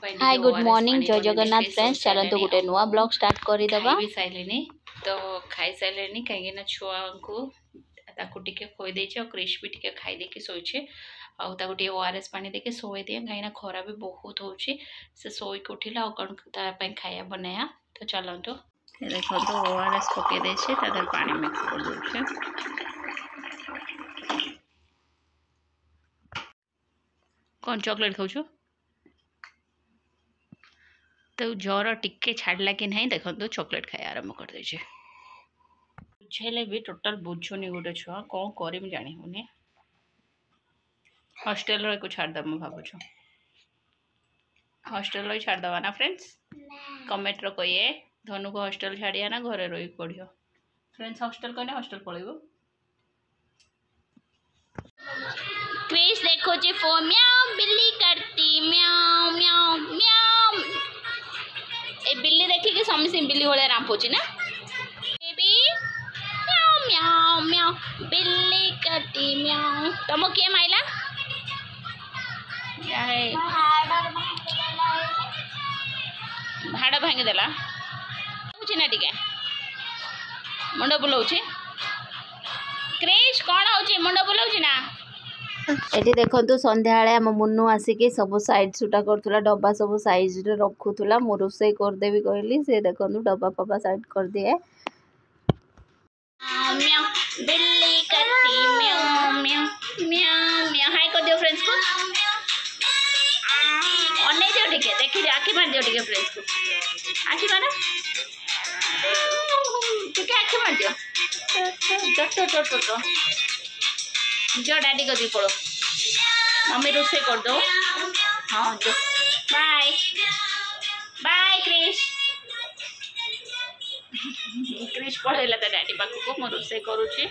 hi good morning जय Jagannath friends चलते गोटे नुआ ब्लॉग स्टार्ट करदेबा खाई सारे तो खाई सारे कहीं छुआ को टिके खोई देचे और क्रिश भी टिके खाई देके शोचे आउे ओआरएस पानी देके शोई दिए कहीं खरा भी बहुत हो शोक उठिला कौन खाया बनाया तो चलतु देखो तो ओआरएस पकई देचे पानी मिक्स कर दूचे कौन चॉकलेट खाऊ तो ज्वर टिके छाड़ला कि नहीं देखो तो चॉकलेट खाई आरंभ कर दे बुझेले भी टोटाल बुझुनी गोटे छुआ कौन कर जानी होनी हॉस्टेल को छाड़द मुझे भावुँ हॉस्टेल छाड़दवा ना फ्रेंड्स कमेंट रो कहिए धनु को हॉस्टेल छाड़िया ना घरे रही पढ़ियो फ्रेंड्स हॉस्टेल कहने हॉस्टेल पड़ेबो क्रिश देखो जी फोन म्याऊ बिल्ली करती म्याऊ म्याऊ म्याऊ ए बिल्ली देखी कि समझ बिल्ली वाले रांपोची ना बेबी म्याऊ म्याऊ म्याऊ बिल्ली करती म्याऊ तुम किए माइला हाड़ भांगीदेला ना टिके मुंड बुलाऊँ क्रिश कौन हो मुंड बुलाऊँ ना एटी देखो संध्या आम मुन्नू आसिकी सब साइड सुटा करूला डब्बा सब साइज रे रखुला मु रोसे करदेवी कहली से देखो डब्बा फब्बा साइड कर दिए बिल्ली करती म्याऊ म्याऊ म्याऊ म्याऊ हाय कर दियो फ्रेंड्स को अने दियो टिके देखि आखि मार दियो टिके फ्रेंड्स को आखि मार टिके आखि मार दियो जो डैडी को दी पड़ो मम्मी रोसे कर दो हाँ जो बाय बाय क्रिश क्रिश पढ़ेला तो डैडी पाखक मु रोसे करुँची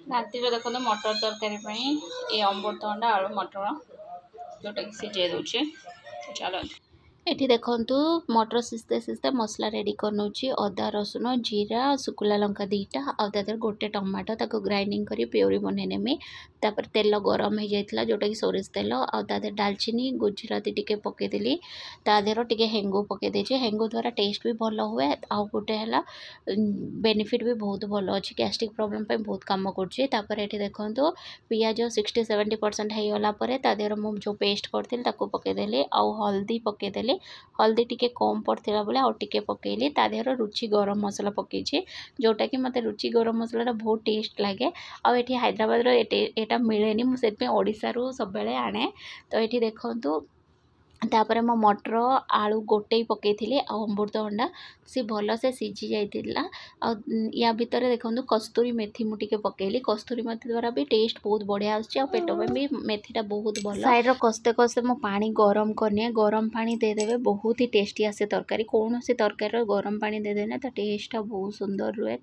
रातिर देखो मटर तरकारी ये अमृतभंडा आलू मटर जोटा कि सिझे दूचे चलो एठी देखंतु मटर सिस्ते सिस्ते मसला रेडी करनोची अदा रसुण जीरा सुकुला लंका दीटा आ तादर गोटे टमाटो ताको ग्राइंडिंग करी प्योरी बनेने में तापर तेल गरम हो जाइतला जोटा कि सोरिष तेल आ तादर दालचीनी गुजराती टिके पके देली तादर टिके हेंगु पके देचे हेंगु द्वारा टेस्ट भी भल हुए आ गोटे हला बेनिफिट भी बहुत भल अछि गैस्ट्रिक प्रॉब्लम पे बहुत काम करछि तापर एठी देखंतु पियाज 60-70% हे गला परे तादर मु जो पेस्ट करथिल ताको पके देले आ हल्दी पके देले हल्दी टिके कम पड़ता बोले आउ टिके पकेली तादेहर रुचि गरम मसला पकईछि जोटा कि मते रुचि गरम मसला बहुत टेस्ट लगे आठी हैदराबाद एटा मिलेनी मुझे ओडिशा रु सब बेले आने तो ये देखंतु तापर मो मटर आलू गोटे पकई थी अमृतभंडा सी भल से सीझी जाइला या भितर देखो कस्तूरी मेथी मुझे पकेली कस्तूरी मेथी द्वारा भी टेस्ट बहुत बढ़िया आसुची पेट में भी मेथीटा बहुत भल साइड कस्ते कस्ते मो पानी गरम करनी गरम पानी देदेवे बहुत ही टेस्टी आसे तरकारी कौन सी तरकारी गरम पानी देदेना तो टेस्टा बहुत सुंदर रुए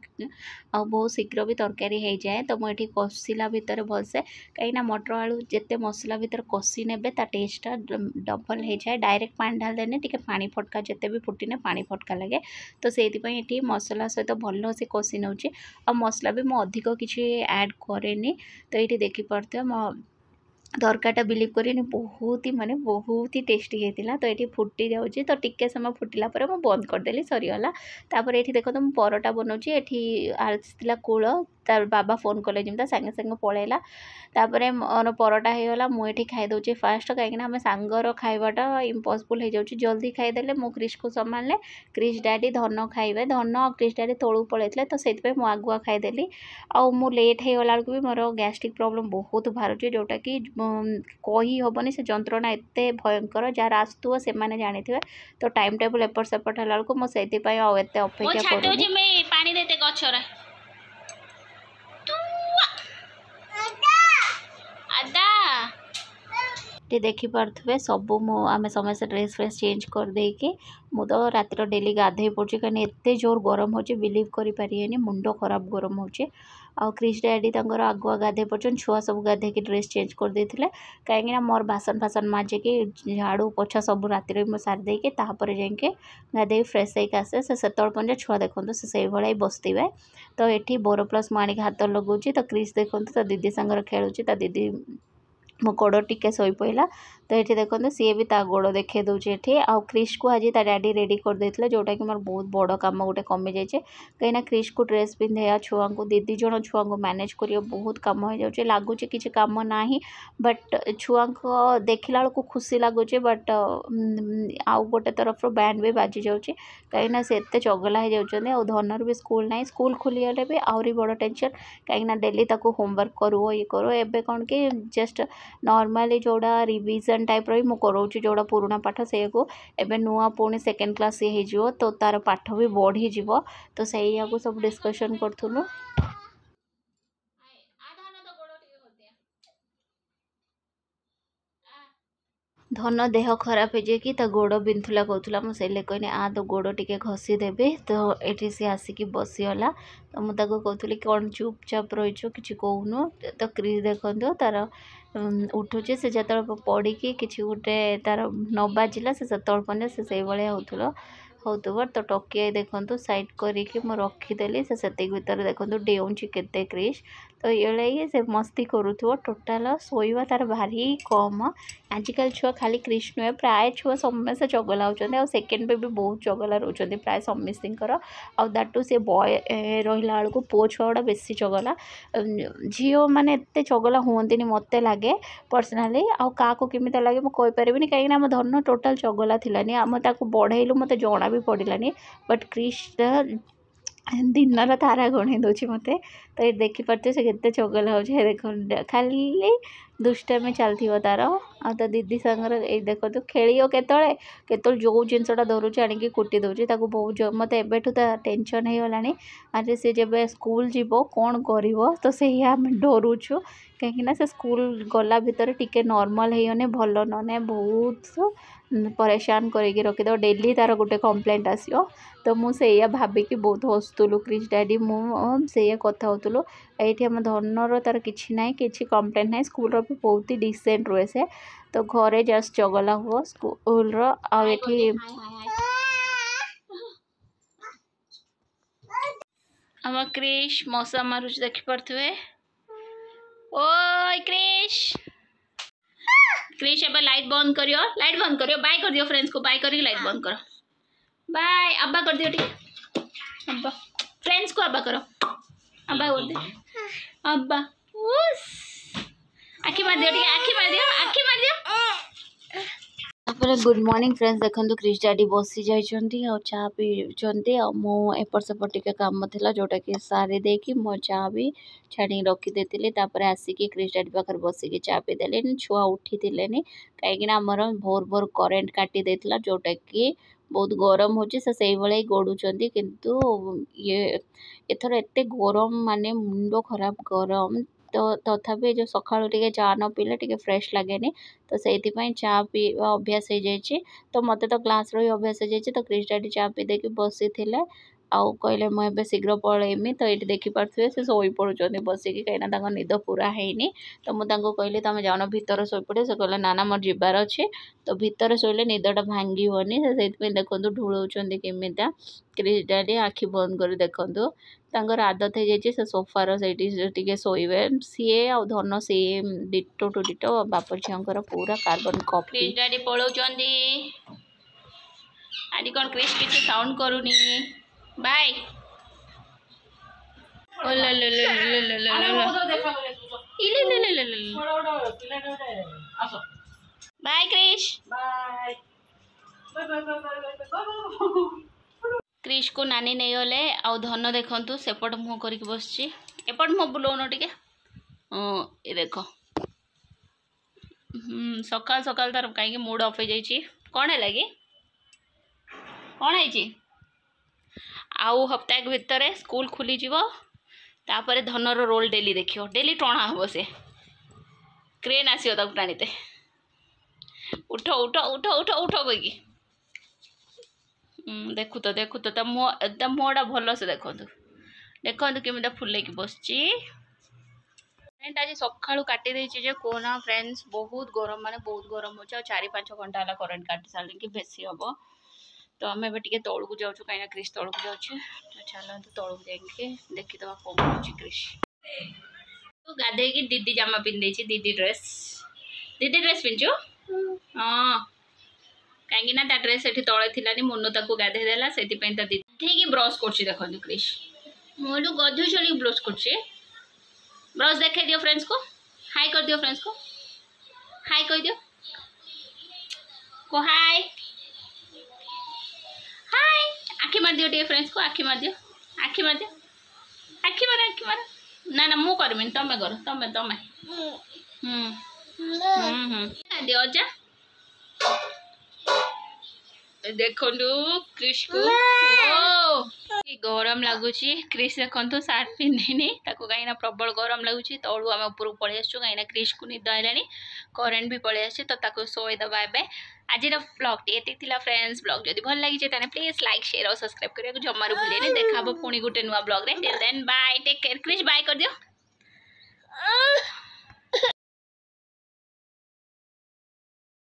आ बहुत शीघ्र भी तरकारी हो जाए तो मुझे कषिला भितर भलसे कहीं मटर आलू जिते मसला भितर कषि ने टेस्टा डबल हो जाए डायरेक्ट पानी ढाल देने टिके पानी फटका जिते भी फुटिने पानी फटका लगे तो से मसला सहित भल से कषि नौचे और मसला भी मु अधिक किसी ऐड करेनी तो ये देखिपे मो तरकारीटा बिलीव करें बहुत ही माने बहुत ही टेस्टी होता तो ये फुटी जाऊँगी तो टिके समय फुटिला पर मैं बंद करदेली सरीगला तापर ये देखो तो मुझे परोटा बनाऊँगी ये आसला कूल तार बाबा फोन कले जमी सागे सागे पलैला तापर मोर परोटा होगला मुझे खाईदे फास्ट कहीं आम सांगर खाइबाटा इम्पॉसिबल हो जाऊँ जल्दी खाईदे मु क्रिश को संभाले क्रिश डैडी धन खाइबे धन और क्रिश डैडी तलू पलैते तो से मु आगुआ खाईदेली आउ मु लेट हो गला भी मोर गैस्ट्रिक प्रॉब्लम बहुत बाहर जोटा कि कही हेनी से जंत्रणा एत भयंकर जार आसुव से जानी थे तो टाइम टेबल एपट सेपट है मुझे अपेक्षा कर देखिपे सबू आम समस्त ड्रेस फ्रेस चेंज कर देकी मु तो रातिर डेली गाधे पड़ी कहीं एत जोर गरम हो बिलीव करें मुंड खराब गरम हो आ क्रिश डैडी आगुआ गाधे पड़े छुआ सब गाधे ड्रेस चेंज कर देते कहीं मोर बासन फासन माजिकी झाड़ू पोछा सब राति सारी जाके गाधे फ्रेश होकर आसे से पर्यटन छुआ देखते से भाई बसते तो ये बोरो प्लस मुझे हाथ लगुच तो क्रिश देखते तो दीदी सांगर खेलुची दीदी मो गोड़ टिके शोई पड़ा तो ये देखो सी भी ता गोड़ देखे दूचे ये आउ क्रिश को आज डैडी रेडी कर देते जोटा कि मोर बहुत बड़ कम गोटे कमी जाए कहीं क्रिश को ड्रेस पिंधे छुआ को दी जन छुआ को मैनेज कर बहुत कम हो जाए लगुच कि कम ना बट छुआ को देखला बेलू खुशी लगुच बट आउ गोटे तरफ बैंड भी बाजी जाऊँगी कहीं से एत चगला हो जाऊँ आ धनर भी स्कूल ना स्कूल खोलीगले भी आहरी बड़ टेंशन कहीं डेली ताको होमवर्क करो ये करो एबे कौन कि जस्ट नॉर्मली जोड़ा रिवीजन टाइप रही मु कराऊँ जोड़ा पुराना पाठ से को एबे नुआ पुणी सेकेंड क्लास ये हो तो तार पाठ भी बढ़ी जीव तो सही को सब डिस्कशन करूँ धन देह खराब हो जाए कि गोड़ बिंधुला कहूला मुझे कहनी आ तो गोड़ टे घसी देवी तो ये सी आसिक बसीगला तो मुझे कहूली कौन चुपचाप रहीचु कि कहूनु तो क्रिश देखो तार उठुचे से जो पड़ी कि गोटे तार न बाजिला से पर्यटन से भाया होतुब तो टकिया देखो साइड करके रखीदेली से भर देखो डेउची केते क्रिश तो ये से मस्ती करूथो टोटाल शोवा तार भारी कम आजिकल छुआ खाली क्रिश नुहे प्राय छुआ समस्ते चगला होती आ सेकेंड पे भी बहुत चगला रोचे प्राय समस्तर आटू से बॉय रहा बेलू पुओ छुआ गुड़ा बेसी चगला झील मैंने एत चगला हमें मत लगे पर्सनाली आउ केमी लगे मुझे कहीपरि कहीं आम धन टोटाल चगला थिलानी आम ताकू बढ़ेलु मत जना भी पड़ानी बट क्रिश दिन तारा गणी दूसरी मत तो ये देखिपे से केते चगला हो देख खाली दुष्टामी चलती तार आ तो दीदी सांगर ये देख तो खेल केतल जो जिनसा धरुचे आणिकी कुटी दूसरी बहुत मत एबेठू टेंशन हो गलानी अरे सी जब स्कूल जीव कौन कर तो से आम डरुचु कहीं से स्कूल गला भितर टिके नॉर्मल होने भल न बहुत परेशान करके रखीद डेली तार गोटे कंप्लेंट आसो तो मुझे भाविकी बहुत हसुलु क्रिश डैडी मुझे कथा होलु ये आम धनर तार किसी ना कि कंप्लेंट ना स्कूल भी बहुत ही डिसेंट रुए से तो घरे जस्ट चगला हुआ स्कूल ये आम क्रिश मशा मारुच देखिपे ओ क्रिश क्रिश अब लाइट बंद करियो बाय कर दियो फ्रेंड्स को बाय करके लाइट बंद करो बाय अब्बा कर दियो ठीक अब्बा फ्रेंड्स को अब्बा करो अब्बा बोल दे अब्बा उस आखी मार दियो ठीक आखी मार दियो गुड मॉर्निंग फ्रेंड्स देखो क्रिश डैडी बसी जाइछंती आ चा पीछंती आ मो एपर सेपर टिके काम थिला जोटा कि सारी देकी मो चा भी छाणी रखी देतिली तापर आसिकी क्रिश डैडी पाखर बसिकी चा पी देले छुआ उठी थिलेनी काहेकि ना हमर भोर भोर करेंट काटी देतिला जोटा कि बहुत गरम होची से भाई गड़ुचंती किंतु ये एथर एते गरम माने मुंडो खराब गरम तो तथापि जो सकाळु टिके चा न पीले टिके फ्रेश लगेनी तो से चा पीवा अभ्यास हो जाए तो मत तो क्लास रो अभ्यास हो जाए तो क्रिश डैडी चा पी देके बसी थे आउ कहले मुझे शीघ्र पलैमी तो ये देखिपे से शोई पड़ुंट बसिकी कहीं निद पूरा है तो मुझे कहली तुम जान भितर शोपड़ से कहले ना ना मोर जीवार अच्छे तो भितर शोले निदटा भांगनी से देखो ढूलौंट केमिता क्रिश डैडी आखि बंद कर देखु तांकर आदत हो जाए से सोफार से शोवे सी आ धन सी डिटो टू डिटो बाप झीर पूरा कार्बन कॉपी क्रिश डैडी पलाउंट आज कौन क्रिश किसी साउंड करूनी बाय बाय क्रिश क्रिश को नानी नहीं गले आउ धन देखु सेपट मुह करके बस एपट मुह बुलाउन टे ये देख सकाल सकाल तार कहीं मूड ऑफ हो जाए कौन है लगी कौन है आउ हप्ता भितर स्कूल खुली जीव तापर धनर रोल डेली देखियो डेली टणा हम से क्रेन आसियो ताकू टाणीते उठ उठ उठ उठ उठ कहीकि देखु तो मुहटा भल से देखु देखु केमी फुल बस आज सका काटी कहना फ्रेंड्स बहुत गरम माने बहुत गरम हो 4-5 घंटा है करेन्ट काटी सारे कि बेसी हम तो आम ए टे तौक जाऊँ कहीं क्रिश तौक जाऊँ तो चलते तौक जाइए देखीद कौन कर क्रिश तो गाधे दीदी जामा पिंधे दीदी ड्रेस पिंधु हाँ कहीं ता ड्रेस एठी तले थिलानी मुन्नु ताकू गाधे देला सेति पे ता दीदी ठीक ब्रश करछि देखो क्रिश मोलू गधु चली ब्रश करछि ब्रश देखे दियो फ्रेंड्स को हाय कर दियो फ्रेंड्स को हाय कर दियो को हाय हाय आखी मार दियो टे फ्रेंड्स को आखी मार दियो आखी मार दियो आखी मार ना ना मु करमिन तमे करो तमे तमे दियो जा देखो क्रिश को गरम लगुच क्रिश देखो सार्ट पिंधेनी कहीं प्रबल गरम लगुच तलू आम ऊपर पलि आसु कहीं क्रिश को निद है करेन्ट भी पलि आस तो शोदेबा ए आज ब्लॉग टी फ्रेंड्स ब्लॉग जब भल लगी प्लीज लाइक शेयर और सब्सक्राइब करने जमार भूलें देखा पुणी गोटे नुआ ब्लॉग रे then bye take care Krish bye कर दियो